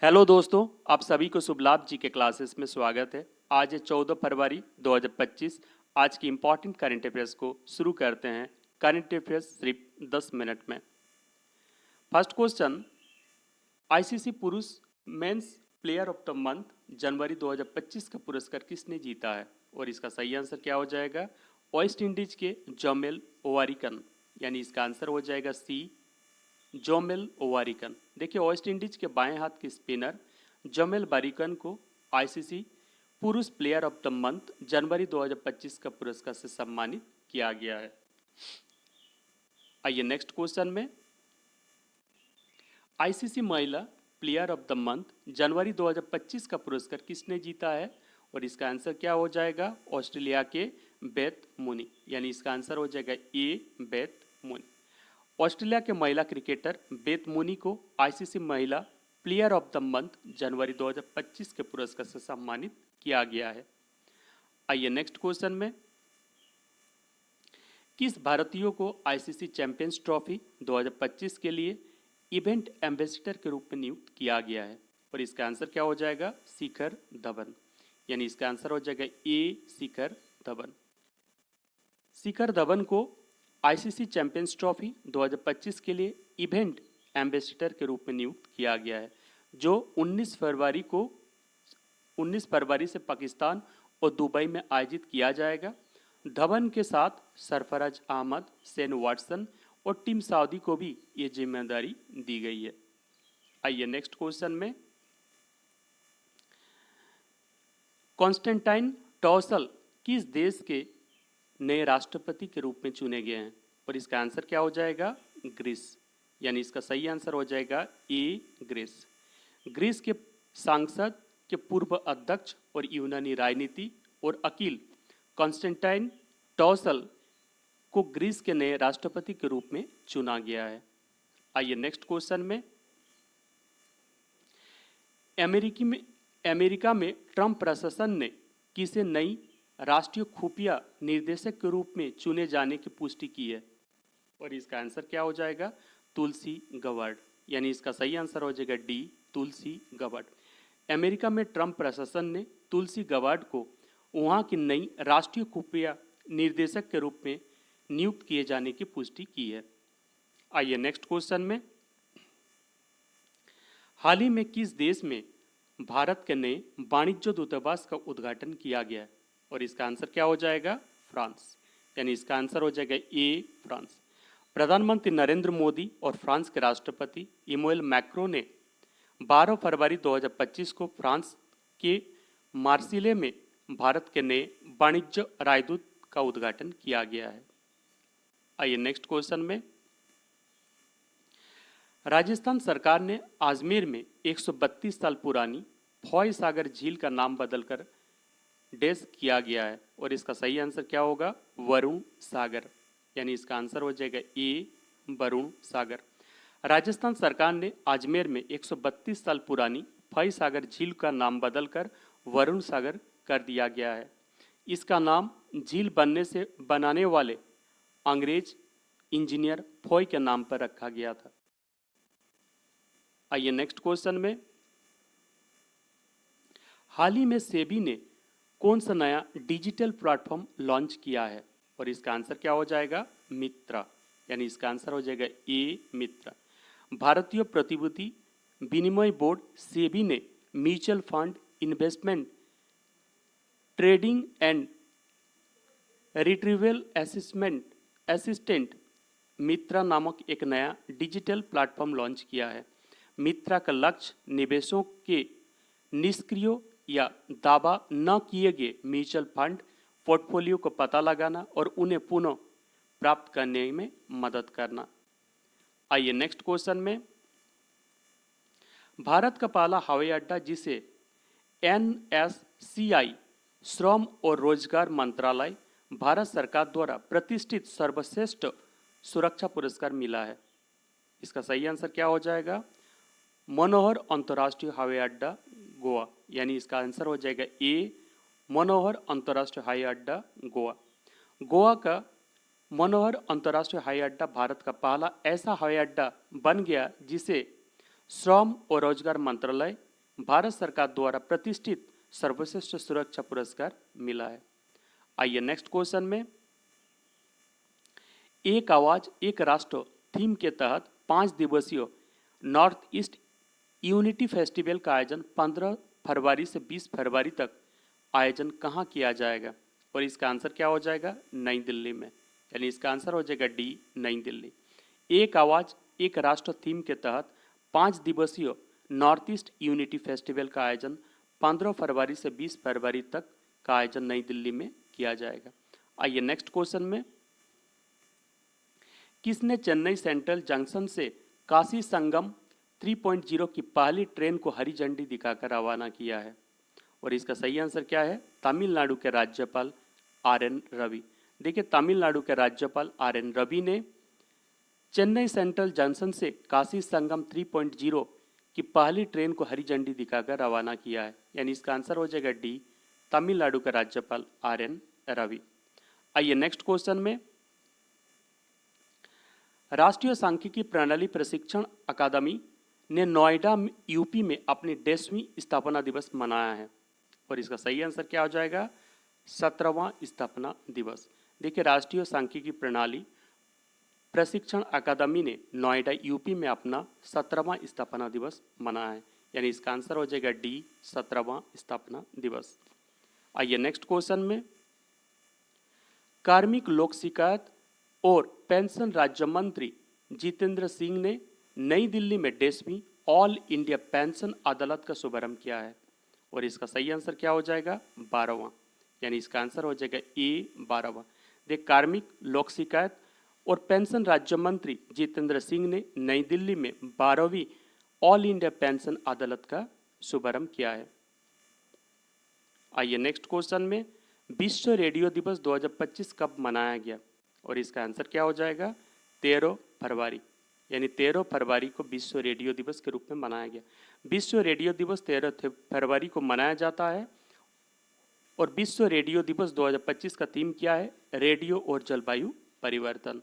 Hello दोस्तों, आप सभी को शुभ लाभ जी के क्लासेस में स्वागत है। आज है 14 फरवरी 2025। आज की इंपॉर्टेंट करंट अफेयर्स को शुरू करते हैं। करंट अफेयर्स सिर्फ 10 मिनट में। फर्स्ट क्वेश्चन, आईसीसी पुरुष men's player of the month जनवरी 2025 का पुरस्कार किसने जीता है? और इसका सही आंसर क्या हो जाएगा? वेस्ट इंडीज के जोमेल ओवारिकन, यानी इसका आंसर हो जाएगा सी, जोमेल ओवारिकन। देखिए, वेस्ट इंडीज के बाएं हाथ के स्पिनर जोमेल बारिकन को आईसीसी पुरुष प्लेयर ऑफ द मंथ जनवरी 2025 का पुरस्कार से सम्मानित किया गया है। आइए नेक्स्ट क्वेश्चन में, आईसीसी महिला प्लेयर ऑफ द मंथ जनवरी 2025 का पुरस्कार किसने जीता है? और इसका आंसर क्या हो जाएगा? ऑस्ट्रेलिया के बेथ मूनी, यानी इसका आंसर हो जाएगा ए, बेथ मूनी। ऑस्ट्रेलिया के महिला क्रिकेटर बेथ मूनी को आईसीसी महिला प्लेयर ऑफ द मंथ जनवरी 2025 के पुरस्कार से सम्मानित किया गया है। आइए नेक्स्ट क्वेश्चन में, किस भारतीय को आईसीसी चैंपियंस ट्रॉफी 2025 के लिए इवेंट एम्बेसडर के रूप में नियुक्त किया गया है? और इसका आंसर क्या हो जाएगा? शिखर धवन, यानी इसका आंसर हो जाएगा ए, शिखर धवन। शिखर धवन को आईसीसी चैंपियंस ट्रॉफी 2025 के लिए इवेंट एम्बेसडर के रूप में नियुक्त किया गया है, जो 19 फरवरी से पाकिस्तान और दुबई में आयोजित किया जाएगा। धवन के साथ सरफराज अहमद, शेन वाटसन और टीम सऊदी को भी ये जिम्मेदारी दी गई है। आइए नेक्स्ट क्वेश्चन में, कॉन्स्टेंटाइन टॉसल किस देश के नए राष्ट्रपति के रूप में चुने गए हैं? और इसका आंसर क्या हो जाएगा? ग्रीस, यानी इसका सही आंसर हो जाएगा ए, ग्रीस। ग्रीस के सांसद के पूर्व अध्यक्ष और यूनानी राजनीति और वकील कॉन्स्टेंटाइन टॉसल को ग्रीस के नए राष्ट्रपति के रूप में चुना गया है। आइए नेक्स्ट क्वेश्चन में, अमेरिका में ट्रंप प्रशासन ने किसे नई राष्ट्रीय खुफिया निर्देशक के रूप में चुने जाने की पुष्टि की है? और इसका आंसर क्या हो जाएगा? तुलसी गबार्ड, यानी इसका सही आंसर हो जाएगा डी, तुलसी गबार्ड। अमेरिका में ट्रंप प्रशासन ने तुलसी गबार्ड को वहां की नई राष्ट्रीय खुफिया निर्देशक के रूप में नियुक्त किए जाने की पुष्टि की है। आइए नेक्स्ट क्वेश्चन में, हाल ही में किस देश में भारत के नए वाणिज्य दूतावास का उद्घाटन किया गया है? और इसका आंसर क्या हो जाएगा? फ्रांस, यानी इसका आंसर हो जाएगा ए, फ्रांस। प्रधानमंत्री नरेंद्र मोदी और फ्रांस के राष्ट्रपति इमैनुएल मैक्रों ने 12 फरवरी 2025 को फ्रांस के मार्सिले में भारत के नए वाणिज्य राजदूत का उद्घाटन किया गया है। आइए नेक्स्ट क्वेश्चन में, राजस्थान सरकार ने अजमेर में 132 साल पुरानी फॉय सागर झील का नाम बदलकर डैश किया गया है। और इसका सही आंसर क्या होगा? वरुण सागर, यानी इसका आंसर हो जाएगा ए, वरुण सागर। राजस्थान सरकार ने अजमेर में 132 साल पुरानी फॉय सागर झील का नाम बदलकर वरुण सागर कर दिया गया है। इसका नाम झील बनाने वाले अंग्रेज इंजीनियर फॉय के नाम पर रखा गया था। आइए नेक्स्ट क्वेश्चन में, हाल ही में सेबी ने कौन सा नया डिजिटल प्लेटफॉर्म लॉन्च किया है? और इसका आंसर क्या हो जाएगा? मित्रा, यानी इसका आंसर हो जाएगा ए, मित्रा। भारतीय प्रतिभूति विनिमय बोर्ड सेबी ने mutual fund investment trading and retrieval assistant Mitra नामक एक नया डिजिटल प्लेटफॉर्म लॉन्च किया है। मित्रा का लक्ष्य निवेशों के निष्क्रिय या दावा न किए गए म्यूचुअल फंड पोर्टफोलियो को पता लगाना और उन्हें पुनः प्राप्त करने में मदद करना। आइए नेक्स्ट क्वेश्चन में, भारत का पहला हवाई अड्डा जिसे एनएससीआई श्रम और रोजगार मंत्रालय भारत सरकार द्वारा प्रतिष्ठित सर्वश्रेष्ठ सुरक्षा पुरस्कार मिला है, इसका सही आंसर क्या हो जाएगा? मनोहर अंतर्राष्ट्रीय हवाई अड्डा गोवा, यानी इसका आंसर हो जाएगा ए, मनोहर अंतर्राष्ट्रीय हवाई अड्डा गोवा। गोवा का मनोहर अंतर्राष्ट्रीय हवाई अड्डा भारत का पहला ऐसा हवाई अड्डा बन गया जिसे श्रम और रोजगार मंत्रालय भारत सरकार द्वारा प्रतिष्ठित सर्वश्रेष्ठ सुरक्षा पुरस्कार मिला है। आइए नेक्स्ट क्वेश्चन में, एक आवाज एक राष्ट्र थीम के तहत 5 दिवसीय नॉर्थ ईस्ट यूनिटी फेस्टिवल का आयोजन 15 फरवरी से 20 फरवरी तक आयोजन कहाँ किया जाएगा? और इसका आंसर क्या हो जाएगा? नई दिल्ली में, यानी इसका आंसर हो जाएगा डी, नई दिल्ली। एक आवाज एक राष्ट्र थीम के तहत 5 दिवसीय नॉर्थ ईस्ट यूनिटी फेस्टिवल का आयोजन 15 फरवरी से 20 फरवरी तक का आयोजन नई दिल्ली में किया जाएगा। आइए नेक्स्ट क्वेश्चन में, किसने चेन्नई सेंट्रल जंक्शन से काशी संगम 3.0 की पहली ट्रेन को हरी झंडी दिखाकर रवाना किया है? और इसका सही आंसर क्या है? तमिलनाडु के राज्यपाल आर.एन. रवि। देखिए, तमिलनाडु के राज्यपाल आर.एन. रवि ने चेन्नई सेंट्रल जंक्शन से काशी संगम 3.0 की पहली ट्रेन को हरी झंडी दिखाकर रवाना किया है, यानी इसका आंसर हो जाएगा डी, तमिलनाडु के राज्यपाल आर.एन. रवि। आइए नेक्स्ट क्वेश्चन में, राष्ट्रीय सांख्यिकी प्रणाली प्रशिक्षण अकादमी ने नोएडा यूपी में अपनी 10वीं स्थापना दिवस मनाया है। और इसका सही आंसर क्या हो जाएगा? 17वां स्थापना दिवस। देखिए, राष्ट्रीय सांख्यिकी प्रणाली प्रशिक्षण अकादमी ने नोएडा यूपी में अपना 17वां स्थापना दिवस मनाया है, यानी इसका आंसर हो जाएगा डी, 17वां स्थापना दिवस। आइए नेक्स्ट क्वेश्चन में, कार्मिक लोक शिकायत और पेंशन राज्य मंत्री जितेंद्र सिंह ने नई दिल्ली में 10वीं ऑल इंडिया पेंशन अदालत का शुभारंभ किया है। और इसका सही आंसर क्या हो जाएगा? 12वां, यानी इसका आंसर हो जाएगा ए, 12वां। देख, कार्मिक लोक शिकायत और पेंशन राज्य मंत्री जितेंद्र सिंह ने नई दिल्ली में 12वीं ऑल इंडिया पेंशन अदालत का शुभारंभ किया है। आइए नेक्स्ट क्वेश्चन में, विश्व रेडियो दिवस 2025 कब मनाया गया? और इसका आंसर क्या हो जाएगा? 13 फरवरी, यानी 13 फरवरी को विश्व रेडियो दिवस के रूप में मनाया गया। विश्व रेडियो दिवस 13 फरवरी को मनाया जाता है। और विश्व रेडियो दिवस 2025 का थीम क्या है? रेडियो और जलवायु परिवर्तन।